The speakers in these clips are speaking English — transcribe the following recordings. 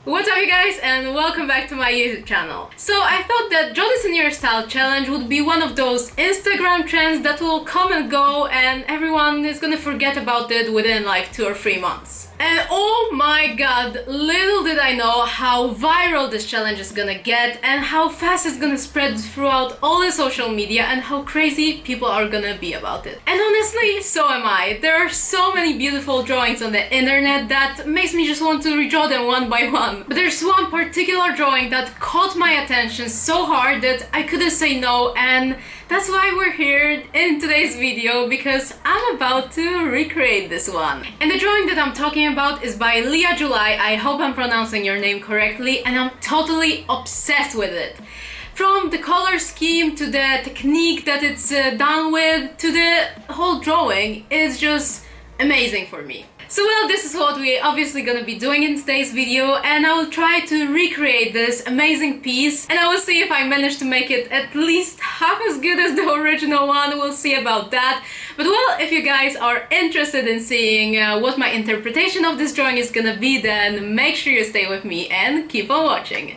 What's up you guys, and welcome back to my YouTube channel. So I thought that Draw This in Your Style challenge would be one of those Instagram trends that will come and go and everyone is gonna forget about it within like 2 or 3 months. And oh my god, little did I know how viral this challenge is gonna get and how fast it's gonna spread throughout all the social media and how crazy people are gonna be about it. And honestly, so am I. There are so many beautiful drawings on the internet that makes me just want to redraw them one by one. But there's one particular drawing that caught my attention so hard that I couldn't say no, and that's why we're here in today's video, because I'm about to recreate this one. And the drawing that I'm talking about is by Leah July. I hope I'm pronouncing your name correctly, and I'm totally obsessed with it. From the color scheme to the technique that it's done with to the whole drawing, it's just amazing for me. So well, this is what we're obviously gonna be doing in today's video, and I will try to recreate this amazing piece, and I will see if I manage to make it at least half as good as the original one. We'll see about that. But well, if you guys are interested in seeing what my interpretation of this drawing is gonna be, then make sure you stay with me and keep on watching.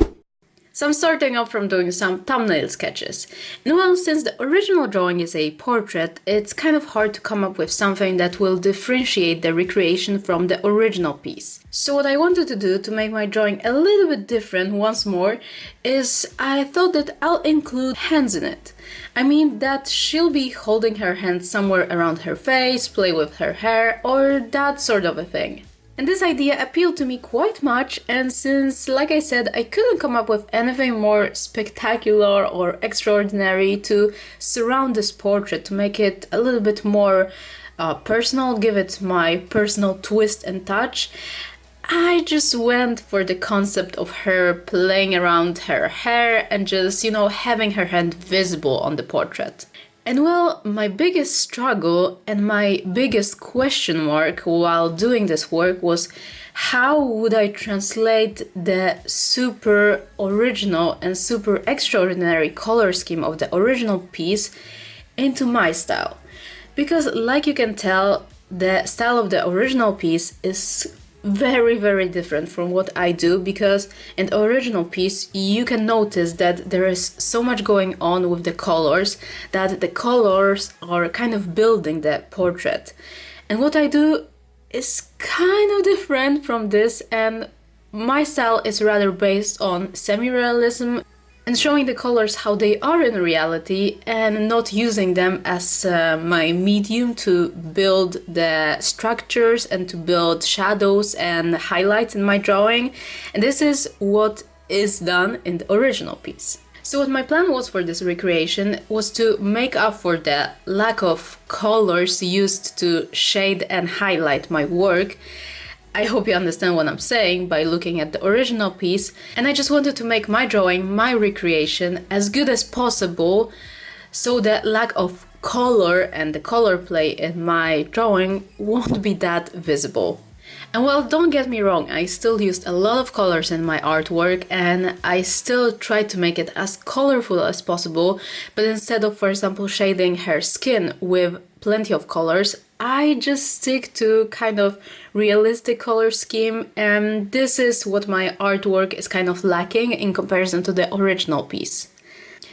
So I'm starting off from doing some thumbnail sketches. And well, since the original drawing is a portrait, it's kind of hard to come up with something that will differentiate the recreation from the original piece. So what I wanted to do to make my drawing a little bit different once more is I thought that I'll include hands in it. I mean that she'll be holding her hands somewhere around her face, play with her hair, or that sort of a thing. And this idea appealed to me quite much, and since, like I said, I couldn't come up with anything more spectacular or extraordinary to surround this portrait, to make it a little bit more personal, give it my personal twist and touch, I just went for the concept of her playing around her hair and just, you know, having her hand visible on the portrait. And well, my biggest struggle and my biggest question mark while doing this work was how would I translate the super original and super extraordinary color scheme of the original piece into my style. Because like you can tell, the style of the original piece is very different from what I do, because in the original piece you can notice that there is so much going on with the colors that the colors are kind of building the portrait. And what I do is kind of different from this, and my style is rather based on semi-realism and showing the colors how they are in reality and not using them as my medium to build the structures and to build shadows and highlights in my drawing. And this is what is done in the original piece. So what my plan was for this recreation was to make up for the lack of colors used to shade and highlight my work. I hope you understand what I'm saying by looking at the original piece, and I just wanted to make my drawing, my recreation, as good as possible so the lack of color and the color play in my drawing won't be that visible. And well, don't get me wrong, I still used a lot of colors in my artwork and I still tried to make it as colorful as possible, but instead of, for example, shading her skin with plenty of colors, I just stick to kind of realistic color scheme, and this is what my artwork is kind of lacking in comparison to the original piece.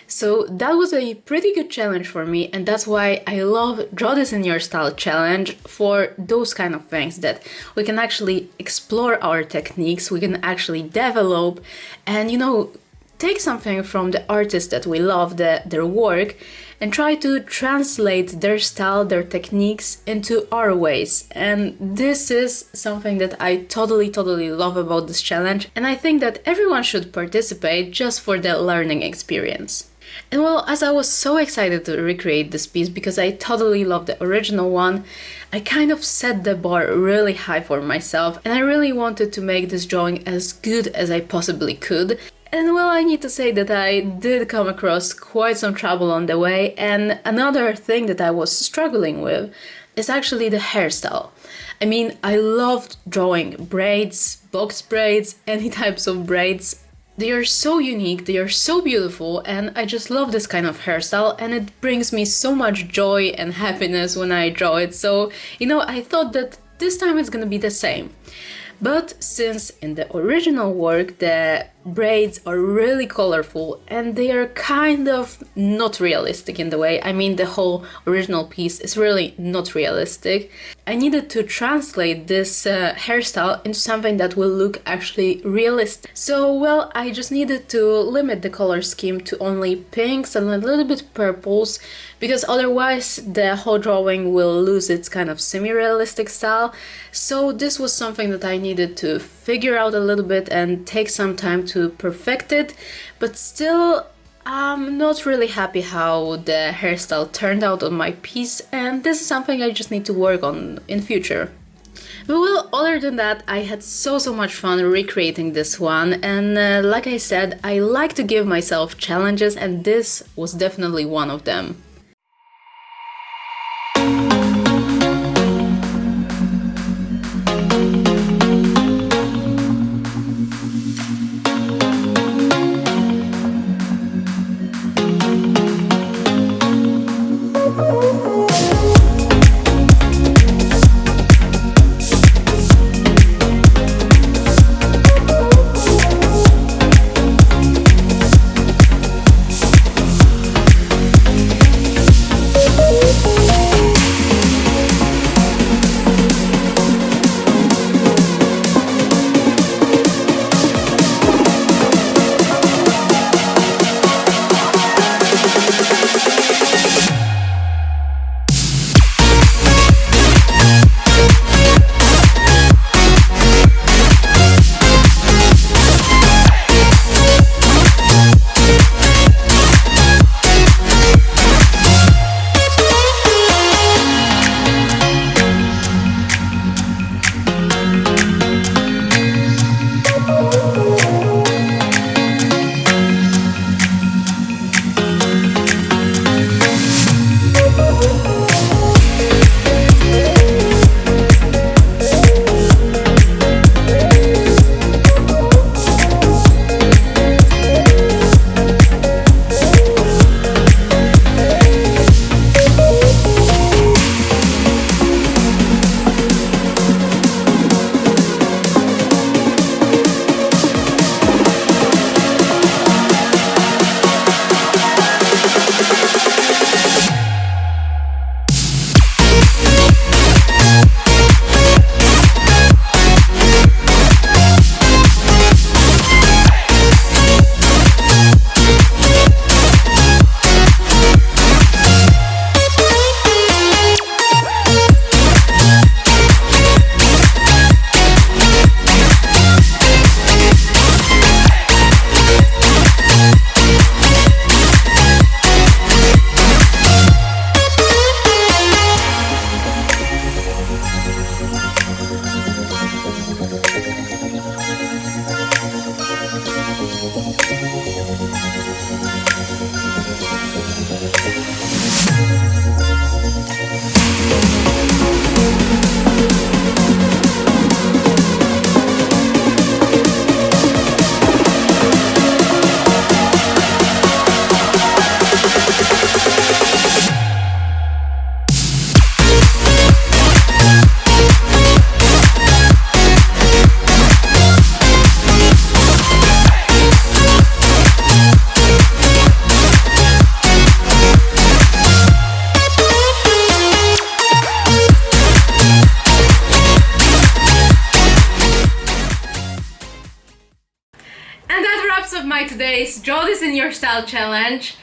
So that was a pretty good challenge for me, and that's why I love Draw This in Your Style challenge for those kind of things, that we can actually explore our techniques, we can actually develop and, you know, take something from the artists that we love, their work, and try to translate their style, their techniques into our ways. And this is something that I totally love about this challenge, and I think that everyone should participate just for the learning experience. And well, as I was so excited to recreate this piece because I totally love the original one, I kind of set the bar really high for myself, and I really wanted to make this drawing as good as I possibly could. And well, I need to say that I did come across quite some trouble on the way, and another thing that I was struggling with is actually the hairstyle. I mean, I loved drawing braids, box braids, any types of braids. They are so unique, they are so beautiful, and I just love this kind of hairstyle, and it brings me so much joy and happiness when I draw it. So, you know, I thought that this time it's gonna be the same. But since in the original work the braids are really colorful and they are kind of not realistic in the way, I mean the whole original piece is really not realistic, I needed to translate this hairstyle into something that will look actually realistic. So well, I just needed to limit the color scheme to only pinks and a little bit purples, because otherwise the whole drawing will lose its kind of semi-realistic style. So this was something that I needed to figure out a little bit and take some time to perfect it, but still I'm not really happy how the hairstyle turned out on my piece, and this is something I just need to work on in future. But well, other than that, I had so much fun recreating this one, and like I said, I like to give myself challenges, and this was definitely one of them. today's Draw This in Your Style challenge.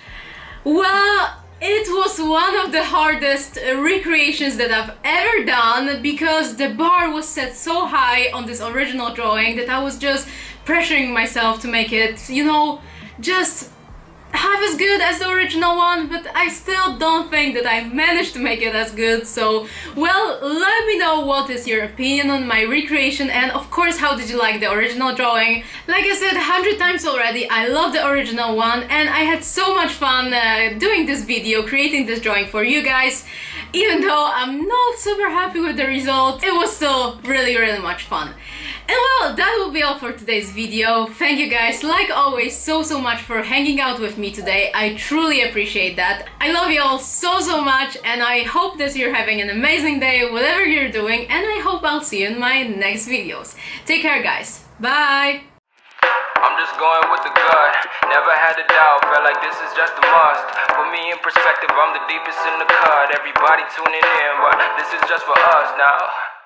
Well, it was one of the hardest recreations that I've ever done because the bar was set so high on this original drawing that I was just pressuring myself to make it, you know, just half as good as the original one, but I still don't think that I managed to make it as good. So, well, let me know what is your opinion on my recreation, and of course, how did you like the original drawing? Like I said 100 times already, I love the original one and I had so much fun doing this video, creating this drawing for you guys. Even though I'm not super happy with the result, it was still really much fun. And well, that will be all for today's video. Thank you guys, like always, so much for hanging out with me today. I truly appreciate that. I love you all so much, and I hope that you're having an amazing day, whatever you're doing, and I hope I'll see you in my next videos. Take care, guys. Bye! I'm just going with the gut, never had a doubt, felt like this is just a must. Put me in perspective, I'm the deepest in the cut. Everybody tuning in, but this is just for us now.